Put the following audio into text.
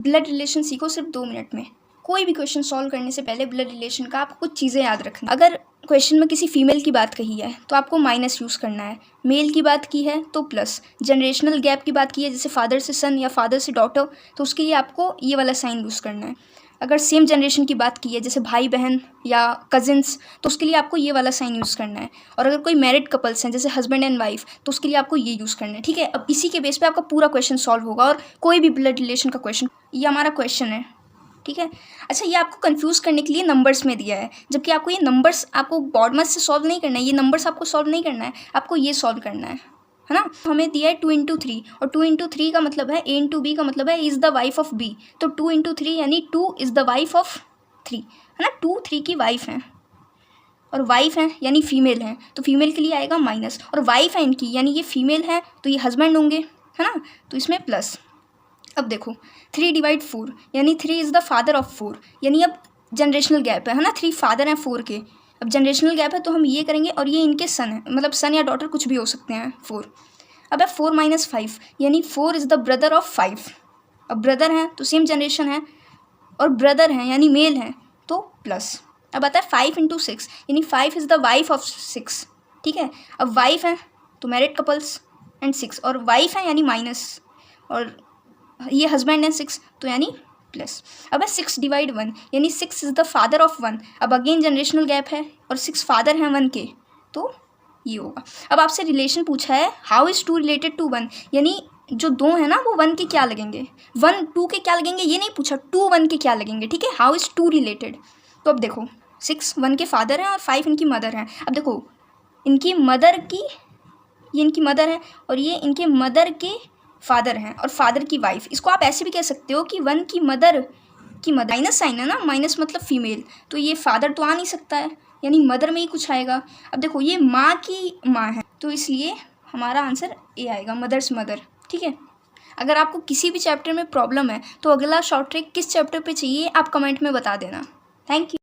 Blood relation सीखो सिर्फ 2 minute में। कोई भी क्वेश्चन सॉल्व करने से पहले ब्लड रिलेशन का आपको कुछ चीज़ें याद रखना। अगर क्वेश्चन में किसी फीमेल की बात कही है तो आपको माइनस यूज़ करना है, मेल की बात की है तो प्लस, जनरेशनल गैप की बात की है जैसे फादर से सन या फादर से डॉटर तो उसके लिए आपको ये वाला साइन यूज़ करना है। अगर सेम जनरेशन की बात की है जैसे भाई बहन या कजिन्स तो उसके लिए आपको ये वाला साइन यूज़ करना है। और अगर कोई मैरिड कपल्स हैं जैसे हस्बैंड एंड वाइफ तो उसके लिए आपको ये यूज़ करना है। ठीक है, अब इसी के बेस पे आपका पूरा क्वेश्चन सॉल्व होगा और कोई भी ब्लड रिलेशन का क्वेश्चन, ये हमारा क्वेश्चन है। ठीक है, अच्छा ये आपको कंफ्यूज करने के लिए नंबर्स में दिया है, जबकि आपको ये नंबर्स आपको बॉडमस से सॉल्व नहीं करना है, ये नंबर्स आपको सॉल्व नहीं करना है, आपको ये सॉल्व करना है ना। हमें दिया है 2 इंटू 3 और 2 इंटू 3 का मतलब है A इंटू बी का मतलब है is the wife of B, तो 2 इंटू 3 यानी 2 इज़ द वाइफ ऑफ 3 है ना। 2 3 की वाइफ हैं और वाइफ हैं यानी फीमेल हैं तो फीमेल के लिए आएगा माइनस, और वाइफ है इनकी यानी ये फीमेल है तो ये हस्बैंड होंगे है ना, तो इसमें प्लस। अब देखो 3 डिवाइड 4 यानी 3 इज़ द फादर ऑफ 4, यानी अब जनरेशनल गैप है ना, 3 फादर हैं 4 के, अब जनरेशनल गैप है तो हम ये करेंगे और ये इनके सन है, मतलब सन या डॉटर कुछ भी हो सकते हैं 4। अब है 4 माइनस 5 यानी 4 इज़ द ब्रदर ऑफ 5, अब ब्रदर हैं तो सेम जनरेशन है और ब्रदर हैं यानी मेल हैं तो प्लस। अब आता है 5 इंटू 6 यानी 5 इज़ द वाइफ ऑफ 6। ठीक है, अब वाइफ है तो मैरिड कपल्स एंड 6, और वाइफ है यानी माइनस, और ये हस्बैंड है 6 तो यानी प्लस। अब है 6 डिवाइड 1 यानी 6 इज़ द फादर ऑफ 1, अब अगेन जनरेशनल गैप है और 6 फादर हैं 1 के तो ये होगा। अब आपसे रिलेशन पूछा है हाउ इज़ 2 रिलेटेड टू 1, यानी जो 2 है ना वो 1 के क्या लगेंगे, 1 2 के क्या लगेंगे ये नहीं पूछा, 2 1 के क्या लगेंगे। ठीक है, हाउ इज़ 2 रिलेटेड, तो अब देखो 6 1 के फादर हैं और 5 इनकी मदर हैं। अब देखो इनकी मदर की, ये इनकी मदर है और ये इनके मदर के फादर हैं और फादर की वाइफ, इसको आप ऐसे भी कह सकते हो कि 1 की मदर माइनस साइन है ना, माइनस मतलब फीमेल, तो ये फादर तो आ नहीं सकता है यानी मदर में ही कुछ आएगा। अब देखो ये माँ की माँ है तो इसलिए हमारा आंसर ए आएगा, मदर्स मदर। ठीक है, अगर आपको किसी भी चैप्टर में प्रॉब्लम है तो अगला शॉर्ट ट्रिक किस चैप्टर पे चाहिए आप कमेंट में बता देना। Thank you.